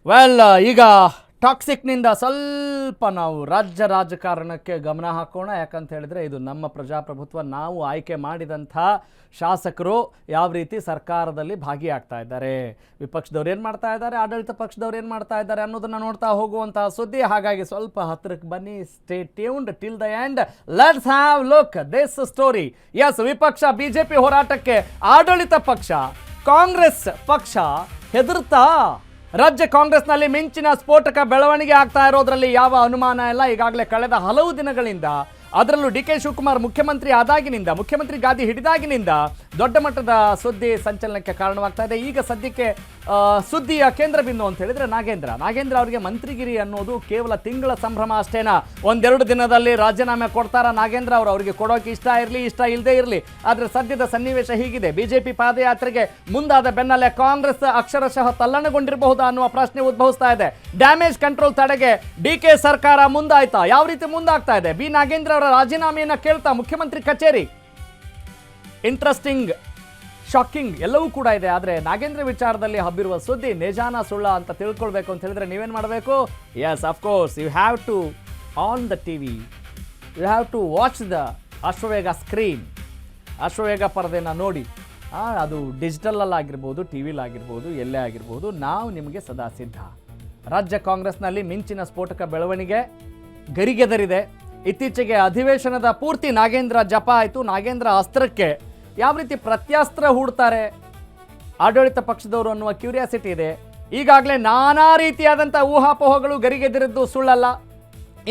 Well ಈಗ ಟಾಕ್ಸಿಕ್ನಿಂದ ಸ್ವಲ್ಪ ನಾವು ರಾಜ್ಯ ರಾಜಕಾರಣಕ್ಕೆ ಗಮನ ಹಾಕೋಣ. ಯಾಕಂತ ಹೇಳಿದ್ರೆ ಇದು ನಮ್ಮ ಪ್ರಜಾಪ್ರಭುತ್ವ. ನಾವು ಆಯ್ಕೆ ಮಾಡಿದಂಥ ಶಾಸಕರು ಯಾವ ರೀತಿ ಸರ್ಕಾರದಲ್ಲಿ ಭಾಗಿಯಾಗ್ತಾ ಇದ್ದಾರೆ, ವಿಪಕ್ಷದವ್ರು ಏನು ಮಾಡ್ತಾ ಇದ್ದಾರೆ, ಆಡಳಿತ ಪಕ್ಷದವ್ರು ಏನು ಮಾಡ್ತಾ ಇದ್ದಾರೆ ಅನ್ನೋದನ್ನು ನೋಡ್ತಾ ಹೋಗುವಂತಹ ಸುದ್ದಿ. ಹಾಗಾಗಿ ಸ್ವಲ್ಪ ಹತ್ತಿರಕ್ಕೆ ಬನ್ನಿ. Stay tuned till the end. Let's have look this story. Yes, ವಿಪಕ್ಷ ಬಿಜೆಪಿ ಹೋರಾಟಕ್ಕೆ ಆಡಳಿತ ಪಕ್ಷ ಕಾಂಗ್ರೆಸ್ ಪಕ್ಷ ಹೆದರ್ತಾ? ರಾಜ್ಯ ಕಾಂಗ್ರೆಸ್ನಲ್ಲಿ ಮಿಂಚಿನ ಸ್ಫೋಟಕ ಬೆಳವಣಿಗೆ ಆಗ್ತಾ ಇರೋದ್ರಲ್ಲಿ ಯಾವ ಅನುಮಾನ ಇಲ್ಲ. ಈಗಾಗಲೇ ಕಳೆದ ಹಲವು ದಿನಗಳಿಂದ, ಅದರಲ್ಲೂ ಡಿ ಕೆ ಶಿವಕುಮಾರ್ ಮುಖ್ಯಮಂತ್ರಿ ಆದಾಗಿನಿಂದ, ಮುಖ್ಯಮಂತ್ರಿ ಗಾದಿ ಹಿಡಿದಾಗಿನಿಂದ ದೊಡ್ಡ ಮಟ್ಟದ ಸುದ್ದಿ ಸಂಚಲನಕ್ಕೆ ಕಾರಣವಾಗ್ತಾ ಇದೆ. ಈಗ ಸದ್ಯಕ್ಕೆ ಸುದ್ದಿಯ ಕೇಂದ್ರ ಬಿಂದು ಅಂತ ಹೇಳಿದ್ರೆ ನಾಗೇಂದ್ರ ಅವರಿಗೆ ಮಂತ್ರಿಗಿರಿ ಅನ್ನೋದು ಕೇವಲ ತಿಂಗಳ ಸಂಭ್ರಮ ಅಷ್ಟೇನಾ? ಒಂದೆರಡು ದಿನದಲ್ಲಿ ರಾಜೀನಾಮೆ ಕೊಡ್ತಾರ ನಾಗೇಂದ್ರ ಅವರು? ಅವರಿಗೆ ಕೊಡೋಕೆ ಇಷ್ಟ ಇರಲಿ, ಇಷ್ಟ ಇಲ್ಲದೆ ಇರಲಿ. ಆದರೆ ಸದ್ಯದ ಸನ್ನಿವೇಶ ಹೀಗಿದೆ. ಬಿಜೆಪಿ ಪಾದಯಾತ್ರೆಗೆ ಮುಂದಾದ ಬೆನ್ನಲ್ಲೇ ಕಾಂಗ್ರೆಸ್ ಅಕ್ಷರಶಃ ತಲ್ಲಣಗೊಂಡಿರಬಹುದಾ ಅನ್ನುವ ಪ್ರಶ್ನೆ ಉದ್ಭವಿಸ್ತಾ ಇದೆ. ಡ್ಯಾಮೇಜ್ ಕಂಟ್ರೋಲ್ ತಡೆಗೆ ಡಿ ಕೆ ಸರ್ಕಾರ ಮುಂದಾಯ್ತಾ? ಯಾವ ರೀತಿ ಮುಂದಾಗ್ತಾ ಇದೆ? ಬಿ ನಾಗೇಂದ್ರ ಅವರ ರಾಜೀನಾಮೆಯನ್ನ ಕೇಳ್ತಾ ಮುಖ್ಯಮಂತ್ರಿ ಕಚೇರಿ. ಇಂಟ್ರೆಸ್ಟಿಂಗ್, ಶಾಕಿಂಗ್ ಎಲ್ಲವೂ ಕೂಡ ಇದೆ. ಆದರೆ ನಾಗೇಂದ್ರ ವಿಚಾರದಲ್ಲಿ ಹಬ್ಬಿರುವ ಸುದ್ದಿ ನಿಜಾನ ಸುಳ್ಳ ಅಂತ ತಿಳ್ಕೊಳ್ಬೇಕು ಅಂತ ಹೇಳಿದ್ರೆ ನೀವೇನು ಮಾಡಬೇಕು? Yes, of course, you have to on the TV, you have to watch the Ashwavega screen, Ashwavega ಪರದೆನ ನೋಡಿ. ಅದು ಡಿಜಿಟಲಲ್ಲಾಗಿರ್ಬೋದು, ಟಿ ವಿಲಾಗಿರ್ಬೋದು, ಎಲ್ಲೇ ಆಗಿರ್ಬೋದು, ನಾವು ನಿಮಗೆ ಸದಾ ಸಿದ್ಧ. ರಾಜ್ಯ ಕಾಂಗ್ರೆಸ್ನಲ್ಲಿ ಮಿಂಚಿನ ಸ್ಫೋಟಕ ಬೆಳವಣಿಗೆ ಗರಿಗೆದರಿದೆ. ಇತ್ತೀಚೆಗೆ ಅಧಿವೇಶನದ ಪೂರ್ತಿ ನಾಗೇಂದ್ರ ಜಪ ಆಯಿತು. ನಾಗೇಂದ್ರ ಅಸ್ತ್ರಕ್ಕೆ ಯಾವ ರೀತಿ ಪ್ರತ್ಯಾಸ್ತ್ರ ಹೂಡ್ತಾರೆ ಆಡಳಿತ ಪಕ್ಷದವರು ಅನ್ನುವ ಕ್ಯೂರಿಯಾಸಿಟಿ ಇದೆ. ಈಗಾಗಲೇ ನಾನಾ ರೀತಿಯಾದಂಥ ಊಹಾಪೋಹಗಳು ಗರಿಗೆದರಿದ್ದು ಸುಳ್ಳಲ್ಲ.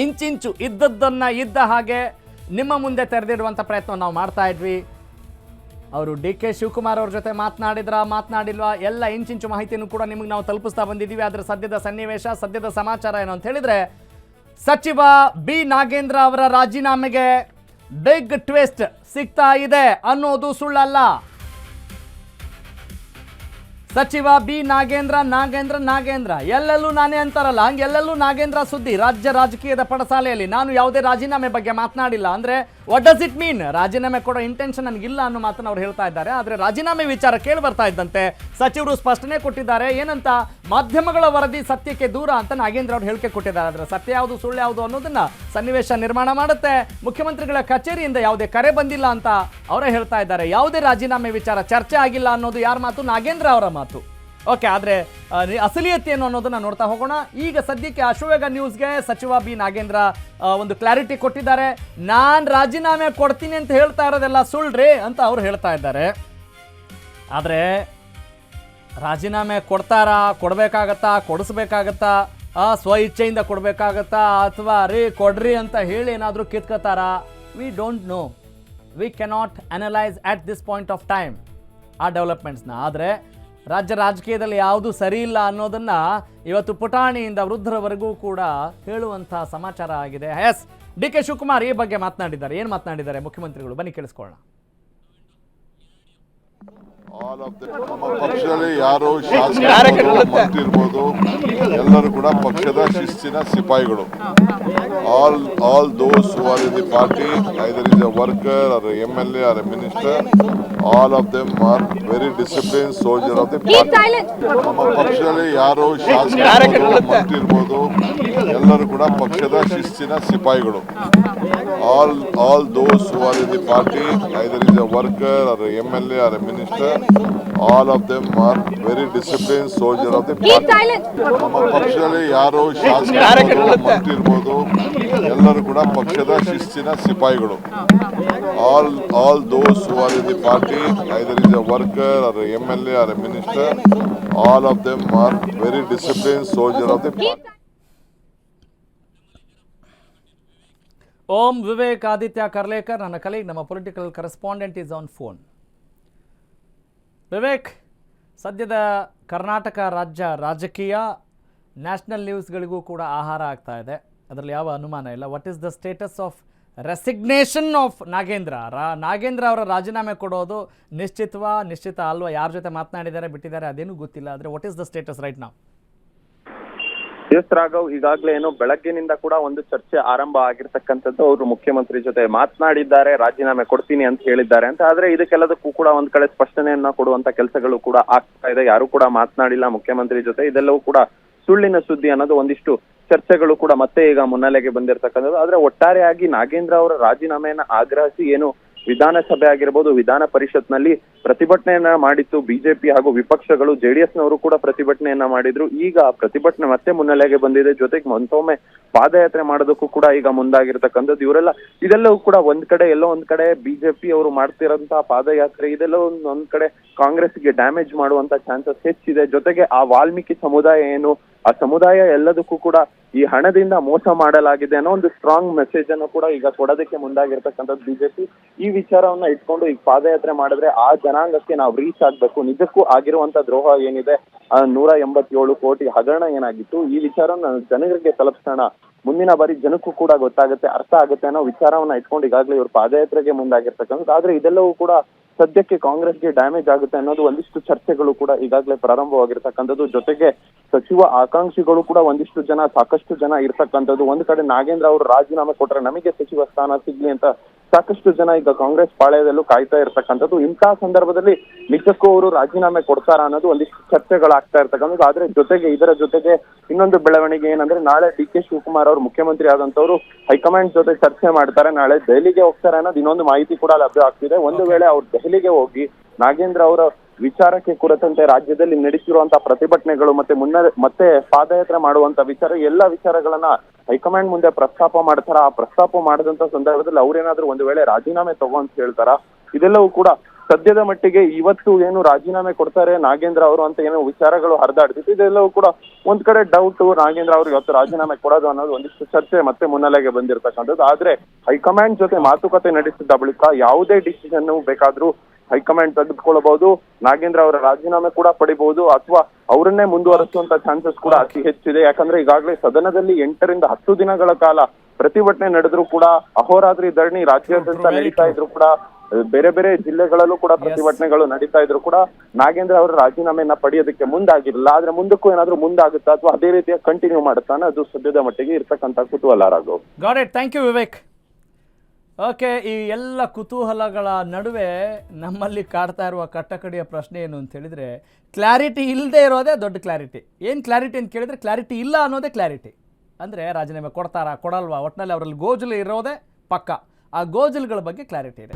ಇಂಚಿಂಚು ಇದ್ದದ್ದನ್ನು ಇದ್ದ ಹಾಗೆ ನಿಮ್ಮ ಮುಂದೆ ತೆರೆದಿಡುವಂಥ ಪ್ರಯತ್ನ ನಾವು ಮಾಡ್ತಾ ಇದ್ವಿ. ಅವರು ಡಿ ಕೆ ಶಿವಕುಮಾರ್ ಅವ್ರ ಜೊತೆ ಮಾತನಾಡಿಲ್ವಾ, ಎಲ್ಲ ಇಂಚಿಂಚು ಮಾಹಿತಿಯನ್ನು ಕೂಡ ನಿಮಗೆ ನಾವು ತಲುಪಿಸ್ತಾ ಬಂದಿದ್ದೀವಿ. ಆದರೆ ಸದ್ಯದ ಸನ್ನಿವೇಶ, ಸದ್ಯದ ಸಮಾಚಾರ ಏನು ಅಂತ ಹೇಳಿದ್ರೆ, ಸಚಿವ ಬಿ ನಾಗೇಂದ್ರ ಅವರ ರಾಜೀನಾಮೆಗೆ ಬಿಗ್ ಟ್ವಿಸ್ಟ್ ಸಿಗ್ತಾ ಇದೆ ಅನ್ನೋದು ಸುಳ್ಳಲ್ಲ. ಸಚಿವ ಬಿ ನಾಗೇಂದ್ರ ಎಲ್ಲೆಲ್ಲೂ ನಾನೇ ಅಂತಾರಲ್ಲ, ಹಂಗೆ ಎಲ್ಲೆಲ್ಲೂ ನಾಗೇಂದ್ರ ಸುದ್ದಿ. ರಾಜ್ಯ ರಾಜಕೀಯದ ಪಡಸಾಲೆಯಲ್ಲಿ ನಾನು ಯಾವುದೇ ರಾಜೀನಾಮೆ ಬಗ್ಗೆ ಮಾತನಾಡಿಲ್ಲ ಅಂದರೆ ವಾಟ್ ಡಸ್ ಇಟ್ ಮೀನ್? ರಾಜೀನಾಮೆ ಕೊಡೋ ಇಂಟೆನ್ಷನ್ ನನಗಿಲ್ಲ ಅನ್ನೋ ಮಾತನ್ನು ಅವ್ರು ಹೇಳ್ತಾ ಇದ್ದಾರೆ. ಆದರೆ ರಾಜೀನಾಮೆ ವಿಚಾರ ಕೇಳಿ ಬರ್ತಾ ಇದ್ದಂತೆ ಸಚಿವರು ಸ್ಪಷ್ಟನೆ ಕೊಟ್ಟಿದ್ದಾರೆ. ಏನಂತ? ಮಾಧ್ಯಮಗಳ ವರದಿ ಸತ್ಯಕ್ಕೆ ದೂರ ಅಂತ ನಾಗೇಂದ್ರ ಅವರು ಹೇಳಿಕೆ ಕೊಟ್ಟಿದ್ದಾರೆ. ಆದರೆ ಸತ್ಯ ಯಾವುದು, ಸುಳ್ಳು ಯಾವುದು ಅನ್ನೋದನ್ನ ಸನ್ನಿವೇಶ ನಿರ್ಮಾಣ ಮಾಡುತ್ತೆ. ಮುಖ್ಯಮಂತ್ರಿಗಳ ಕಚೇರಿಯಿಂದ ಯಾವುದೇ ಕರೆ ಬಂದಿಲ್ಲ ಅಂತ ಅವರೇ ಹೇಳ್ತಾ ಇದ್ದಾರೆ. ಯಾವುದೇ ರಾಜೀನಾಮೆ ವಿಚಾರ ಚರ್ಚೆ ಆಗಿಲ್ಲ ಅನ್ನೋದು ಯಾರ ಮಾತು? ನಾಗೇಂದ್ರ ಅವರ ಮಾತು. ಓಕೆ, ಆದರೆ ಅಸಲಿಯತೆ ಏನು ಅನ್ನೋದನ್ನ ನೋಡ್ತಾ ಹೋಗೋಣ. ಈಗ ಸದ್ಯಕ್ಕೆ ಅಶ್ವವೇಗ ನ್ಯೂಸ್ಗೆ ಸಚಿವ ಬಿ ನಾಗೇಂದ್ರ ಒಂದು ಕ್ಲಾರಿಟಿ ಕೊಟ್ಟಿದ್ದಾರೆ. ನಾನು ರಾಜೀನಾಮೆ ಕೊಡ್ತೀನಿ ಅಂತ ಹೇಳ್ತಾ ಇರೋದೆಲ್ಲ ಸುಳ್ಳ್ರಿ ಅಂತ ಅವ್ರು ಹೇಳ್ತಾ ಇದ್ದಾರೆ. ಆದರೆ ರಾಜೀನಾಮೆ ಕೊಡ್ತಾರಾ, ಕೊಡಬೇಕಾಗತ್ತಾ, ಕೊಡಿಸ್ಬೇಕಾಗತ್ತಾ, ಸ್ವ ಇಚ್ಛೆಯಿಂದ ಕೊಡಬೇಕಾಗತ್ತಾ, ಅಥವಾ ಕೊಡ್ರಿ ಅಂತ ಹೇಳಿ ಏನಾದರೂ ಕಿತ್ಕೋತಾರಾ? We don't know, we cannot analyse at this point of time ಆ ಡೆವಲಪ್ಮೆಂಟ್ಸ್ನ. ಆದರೆ ರಾಜ್ಯ ರಾಜಕೀಯದಲ್ಲಿ ಯಾವುದು ಸರಿ ಇಲ್ಲ ಅನ್ನೋದನ್ನು ಇವತ್ತು ಪುಟಾಣಿಯಿಂದ ವೃದ್ಧರವರೆಗೂ ಕೂಡ ಹೇಳುವಂಥ ಸಮಾಚಾರ ಆಗಿದೆ. ಎಸ್, ಡಿ ಕೆ ಶಿವಕುಮಾರ್ ಈ ಬಗ್ಗೆ ಮಾತನಾಡಿದ್ದಾರೆ. ಏನು ಮಾತನಾಡಿದ್ದಾರೆ ಮುಖ್ಯಮಂತ್ರಿಗಳು? ಬನ್ನಿ ಕೇಳಿಸ್ಕೊಳ್ಳೋಣ. ನಮ್ಮ ಪಕ್ಷದಲ್ಲಿ ಯಾರು ಶಾಸಕರು, ಮಂತ್ರಿ ಇರ್ಬೋದು, ಎಲ್ಲರೂ ಕೂಡ ಪಕ್ಷದ ಶಿಸ್ತಿನ ಸಿಪಾಯಿಗಳು. all those who are in the party, either is a worker or a MLA or a minister, all of them are very disciplined soldier of the party. ನಮ್ಮ ಪಕ್ಷದಲ್ಲಿ ಯಾರು ಶಾಸಕರು, ಮಂತ್ರಿ ಇರ್ಬೋದು, ಎಲ್ಲರೂ ಕೂಡ ಪಕ್ಷದ ಶಿಸ್ತಿನ ಸಿಪಾಯಿಗಳು. all those who are in the party, either is a worker or a MLA or a minister, all of them are very disciplined soldier of the party. ನಮ್ಮ ಪಕ್ಷದಲ್ಲಿ ಯಾರು ಶಾಸಕರು, ಮಂತ್ರಿ ಇರ್ಬೋದು, ಎಲ್ಲರೂ ಕೂಡ ಪಕ್ಷದ ಶಿಸ್ತಿನ ಸಿಪಾಯಿಗಳು. all those who are in the party, either is a worker or a MLA or a minister, all of them are very disciplined soldier of the party. ಓಂ ವಿವೇಕ್ ಆದಿತ್ಯ ಕರ್ಲೇಕರ್, ನನ್ನ ಕಲೀಗ್, ನಮ್ಮ political correspondent is on phone. Vivek, ಸದ್ಯದ ಕರ್ನಾಟಕ ರಾಜ್ಯ ರಾಜಕೀಯ national ನ್ಯೂಸ್ಗಳಿಗೂ ಕೂಡ ಆಹಾರ ಆಗ್ತಾ ಇದೆ, ಅದರಲ್ಲಿ ಯಾವ ಅನುಮಾನ ಇಲ್ಲ. What is the status of resignation of Nagendra ಅವರ ರಾಜೀನಾಮೆ ಕೊಡೋದು ನಿಶ್ಚಿತ ಅಲ್ವಾ? ಯಾರ ಜೊತೆ ಮಾತನಾಡಿದ್ದಾರೆ, ಬಿಟ್ಟಿದ್ದಾರೆ, ಅದೇನೂ ಗೊತ್ತಿಲ್ಲ. ಆದರೆ what is the status right ನಾವು? ಎಸ್ ರಾಘವ್, ಈಗಾಗಲೇ ಏನೋ ಬೆಳಗ್ಗಿನಿಂದ ಕೂಡ ಒಂದು ಚರ್ಚೆ ಆರಂಭ ಆಗಿರ್ತಕ್ಕಂಥದ್ದು. ಅವರು ಮುಖ್ಯಮಂತ್ರಿ ಜೊತೆ ಮಾತನಾಡಿದ್ದಾರೆ, ರಾಜೀನಾಮೆ ಕೊಡ್ತೀನಿ ಅಂತ ಹೇಳಿದ್ದಾರೆ ಅಂತ. ಆದ್ರೆ ಇದಕ್ಕೆಲ್ಲದಕ್ಕೂ ಕೂಡ ಒಂದ್ ಕಡೆ ಸ್ಪಷ್ಟನೆಯನ್ನ ಕೊಡುವಂತ ಕೆಲಸಗಳು ಕೂಡ ಆಗ್ತಾ ಇದೆ. ಯಾರು ಕೂಡ ಮಾತನಾಡಿಲ್ಲ ಮುಖ್ಯಮಂತ್ರಿ ಜೊತೆ. ಇದೆಲ್ಲವೂ ಕೂಡ ಸುಳ್ಳಿನ ಸುದ್ದಿ ಅನ್ನೋದು ಒಂದಿಷ್ಟು ಚರ್ಚೆಗಳು ಕೂಡ ಮತ್ತೆ ಈಗ ಮುನ್ನೆಲೆಗೆ ಬಂದಿರತಕ್ಕಂಥದ್ದು. ಆದ್ರೆ ಒಟ್ಟಾರೆಯಾಗಿ ನಾಗೇಂದ್ರ ಅವರ ರಾಜೀನಾಮೆಯನ್ನ ಆಗ್ರಹಿಸಿ ಏನು ವಿಧಾನಸಭೆ ಆಗಿರ್ಬೋದು, ವಿಧಾನ ಪರಿಷತ್ನಲ್ಲಿ ಪ್ರತಿಭಟನೆಯನ್ನ ಮಾಡಿತ್ತು ಬಿಜೆಪಿ ಹಾಗೂ ವಿಪಕ್ಷಗಳು. ಜೆಡಿಎಸ್ ನವರು ಕೂಡ ಪ್ರತಿಭಟನೆಯನ್ನ ಮಾಡಿದ್ರು. ಈಗ ಪ್ರತಿಭಟನೆ ಮತ್ತೆ ಮುನ್ನೆಲೆಗೆ ಬಂದಿದೆ. ಜೊತೆಗೆ ಮತ್ತೊಮ್ಮೆ ಪಾದಯಾತ್ರೆ ಮಾಡೋದಕ್ಕೂ ಕೂಡ ಈಗ ಮುಂದಾಗಿರ್ತಕ್ಕಂಥದ್ದು. ಇದೆಲ್ಲವೂ ಕೂಡ ಎಲ್ಲೋ ಒಂದ್ ಕಡೆ ಬಿಜೆಪಿ ಅವರು ಮಾಡ್ತಿರೋಂತಹ ಪಾದಯಾತ್ರೆ ಇದೆಲ್ಲ ಒಂದ್ ಕಡೆ ಕಾಂಗ್ರೆಸ್ಗೆ ಡ್ಯಾಮೇಜ್ ಮಾಡುವಂತ ಚಾನ್ಸಸ್ ಹೆಚ್ಚಿದೆ. ಜೊತೆಗೆ ಆ ವಾಲ್ಮೀಕಿ ಸಮುದಾಯ ಏನು, ಆ ಸಮುದಾಯ ಎಲ್ಲದಕ್ಕೂ ಕೂಡ ಈ ಹಣದಿಂದ ಮೋಸ ಮಾಡಲಾಗಿದೆ ಅನ್ನೋ ಒಂದು ಸ್ಟ್ರಾಂಗ್ ಮೆಸೇಜ್ ಅನ್ನು ಕೂಡ ಈಗ ಕೊಡೋದಕ್ಕೆ ಮುಂದಾಗಿರ್ತಕ್ಕಂಥದ್ದು ಬಿಜೆಪಿ. ಈ ವಿಚಾರವನ್ನ ಇಟ್ಕೊಂಡು ಈಗ ಪಾದಯಾತ್ರೆ ಮಾಡಿದ್ರೆ ಆ ಜನಾಂಗಕ್ಕೆ ನಾವು ರೀಚ್ ಆಗ್ಬೇಕು. ನಿಜಕ್ಕೂ ಆಗಿರುವಂತ ದ್ರೋಹ ಏನಿದೆ, 187 ಕೋಟಿ ಹಗರಣ ಏನಾಗಿತ್ತು, ಈ ವಿಚಾರವನ್ನ ಜನರಿಗೆ ತಲುಪಿಸೋಣ. ಮುಂದಿನ ಬಾರಿ ಜನಕ್ಕೂ ಕೂಡ ಗೊತ್ತಾಗುತ್ತೆ, ಅರ್ಥ ಆಗುತ್ತೆ ಅನ್ನೋ ವಿಚಾರವನ್ನ ಇಟ್ಕೊಂಡು ಈಗಾಗಲೇ ಇವರು ಪಾದಯಾತ್ರೆಗೆ ಮುಂದಾಗಿರ್ತಕ್ಕಂಥದ್ದು. ಆದ್ರೆ ಇದೆಲ್ಲವೂ ಕೂಡ ಸದ್ಯಕ್ಕೆ ಕಾಂಗ್ರೆಸ್ಗೆ ಡ್ಯಾಮೇಜ್ ಆಗುತ್ತೆ ಅನ್ನೋದು ಒಂದಿಷ್ಟು ಚರ್ಚೆಗಳು ಕೂಡ ಈಗಾಗಲೇ ಪ್ರಾರಂಭವಾಗಿರ್ತಕ್ಕಂಥದ್ದು. ಜೊತೆಗೆ ಸಚಿವ ಆಕಾಂಕ್ಷಿಗಳು ಕೂಡ ಸಾಕಷ್ಟು ಜನ ಇರ್ತಕ್ಕಂಥದ್ದು. ಒಂದ್ ಕಡೆ ನಾಗೇಂದ್ರ ಅವರು ರಾಜೀನಾಮೆ ಕೊಟ್ರೆ ನಮಗೆ ಸಚಿವ ಸ್ಥಾನ ಸಿಗ್ಲಿ ಅಂತ ಸಾಕಷ್ಟು ಜನ ಈಗ ಕಾಂಗ್ರೆಸ್ ಪಾಳ್ಯದಲ್ಲೂ ಕಾಯ್ತಾ ಇರ್ತಕ್ಕಂಥದ್ದು. ಇಂತಹ ಸಂದರ್ಭದಲ್ಲಿ ನಿಜಕ್ಕೂ ಅವರು ರಾಜೀನಾಮೆ ಕೊಡ್ತಾರಾ ಅನ್ನೋದು ಒಂದಿಷ್ಟು ಚರ್ಚೆಗಳಾಗ್ತಾ ಇರ್ತಕ್ಕಂಥದ್ದು. ಆದ್ರೆ ಇದರ ಜೊತೆಗೆ ಇನ್ನೊಂದು ಬೆಳವಣಿಗೆ ಏನಂದ್ರೆ, ನಾಳೆ ಡಿ.ಕೆ. ಶಿವಕುಮಾರ್ ಅವರು ಮುಖ್ಯಮಂತ್ರಿ ಆದಂತವ್ರು ಹೈಕಮಾಂಡ್ ಜೊತೆ ಚರ್ಚೆ ಮಾಡ್ತಾರೆ. ನಾಳೆ ದೆಹಲಿಗೆ ಹೋಗ್ತಾರೆ ಅನ್ನೋದು ಇನ್ನೊಂದು ಮಾಹಿತಿ ಕೂಡ ಲಭ್ಯ ಆಗ್ತಿದೆ. ಒಂದು ವೇಳೆ ಅವ್ರು ದೆಹಲಿಗೆ ಹೋಗಿ ನಾಗೇಂದ್ರ ಅವರ ವಿಚಾರಕ್ಕೆ ಕುರಿತಂತೆ ರಾಜ್ಯದಲ್ಲಿ ನಡೆಸಿರುವಂತಹ ಪ್ರತಿಭಟನೆಗಳು ಮತ್ತೆ ಪಾದಯಾತ್ರೆ ಮಾಡುವಂತ ವಿಚಾರ, ಎಲ್ಲ ವಿಚಾರಗಳನ್ನ ಹೈಕಮಾಂಡ್ ಮುಂದೆ ಪ್ರಸ್ತಾಪ ಮಾಡ್ತಾರ. ಆ ಪ್ರಸ್ತಾಪ ಮಾಡಿದಂತ ಸಂದರ್ಭದಲ್ಲಿ ಅವ್ರೇನಾದ್ರೂ ಒಂದು ವೇಳೆ ರಾಜೀನಾಮೆ ತಗೊಂತ ಹೇಳ್ತಾರ. ಇದೆಲ್ಲವೂ ಕೂಡ ಸದ್ಯದ ಮಟ್ಟಿಗೆ ಇವತ್ತು ಏನು ರಾಜೀನಾಮೆ ಕೊಡ್ತಾರೆ ನಾಗೇಂದ್ರ ಅವರು ಅಂತ ಏನೋ ವಿಚಾರಗಳು ಹರಿದಾಡ್ತಿತ್ತು. ಇದೆಲ್ಲವೂ ಕೂಡ ಒಂದ್ ಕಡೆ ಡೌಟ್, ನಾಗೇಂದ್ರ ಅವರು ಇವತ್ತು ರಾಜೀನಾಮೆ ಕೊಡೋದು ಅನ್ನೋದು ಒಂದಿಷ್ಟು ಚರ್ಚೆ ಮತ್ತೆ ಮುನ್ನೆಲೆಗೆ ಬಂದಿರತಕ್ಕಂಥದ್ದು. ಆದ್ರೆ ಹೈಕಮಾಂಡ್ ಜೊತೆ ಮಾತುಕತೆ ನಡೆಸಿದ ಬಳಿಕ ಯಾವುದೇ ಡಿಸಿಷನ್ ಬೇಕಾದ್ರೂ ಹೈಕಮಾಂಡ್ ತೆಗೆದುಕೊಳ್ಳಬಹುದು. ನಾಗೇಂದ್ರ ಅವರ ರಾಜೀನಾಮೆ ಕೂಡ ಪಡಿಬಹುದು ಅಥವಾ ಅವರನ್ನೇ ಮುಂದುವರಿಸುವಂತ ಚಾನ್ಸಸ್ ಕೂಡ ಅತಿ ಹೆಚ್ಚಿದೆ. ಯಾಕಂದ್ರೆ ಈಗಾಗಲೇ ಸದನದಲ್ಲಿ 8 ರಿಂದ 10 ದಿನಗಳ ಕಾಲ ಪ್ರತಿಭಟನೆ ನಡೆದ್ರು ಕೂಡ, ಅಹೋರಾತ್ರಿ ಧರಣಿ ರಾಜ್ಯಾದ್ಯಂತ ನಡೀತಾ ಇದ್ರು ಕೂಡ, ಬೇರೆ ಬೇರೆ ಜಿಲ್ಲೆಗಳಲ್ಲೂ ಕೂಡ ಪ್ರತಿಭಟನೆಗಳು ನಡೀತಾ ಇದ್ರು ಕೂಡ ನಾಗೇಂದ್ರ ಅವರ ರಾಜೀನಾಮೆಯನ್ನ ಪಡೆಯೋದಕ್ಕೆ ಮುಂದಾಗಿರಲಿಲ್ಲ. ಆದ್ರೆ ಮುಂದಕ್ಕೂ ಏನಾದ್ರೂ ಮುಂದಾಗುತ್ತಾ ಅಥವಾ ಅದೇ ರೀತಿಯ ಕಂಟಿನ್ಯೂ ಮಾಡುತ್ತಾನೆ, ಅದು ಸದ್ಯದ ಮಟ್ಟಿಗೆ ಇರ್ತಕ್ಕಂಥ ಕುತೂಹಲ. Raghav, got it, thank you Vivek. Okay, ಈ ಎಲ್ಲ ಕುತೂಹಲಗಳ ನಡುವೆ ನಮ್ಮಲ್ಲಿ ಕಾಡ್ತಾ ಇರುವ ಕಟ್ಟಕಡೆಯ ಪ್ರಶ್ನೆ ಏನು ಅಂತ ಹೇಳಿದರೆ, ಕ್ಲಾರಿಟಿ ಇಲ್ಲದೆ ಇರೋದೇ ದೊಡ್ಡ ಕ್ಲಾರಿಟಿ. ಏನು ಕ್ಲಾರಿಟಿ ಅಂತ ಕೇಳಿದರೆ, ಕ್ಲಾರಿಟಿ ಇಲ್ಲ ಅನ್ನೋದೇ ಕ್ಲಾರಿಟಿ. ಅಂದರೆ ರಾಜೀನಾಮೆ ಕೊಡ್ತಾರಾ ಕೊಡಲ್ವಾ, ಒಟ್ಟಿನಲ್ಲಿ ಅವರಲ್ಲಿ ಗೋಜಲು ಇರೋದೇ ಪಕ್ಕ. ಆ ಗೋಜಲುಗಳ ಬಗ್ಗೆ ಕ್ಲಾರಿಟಿ ಇದೆ.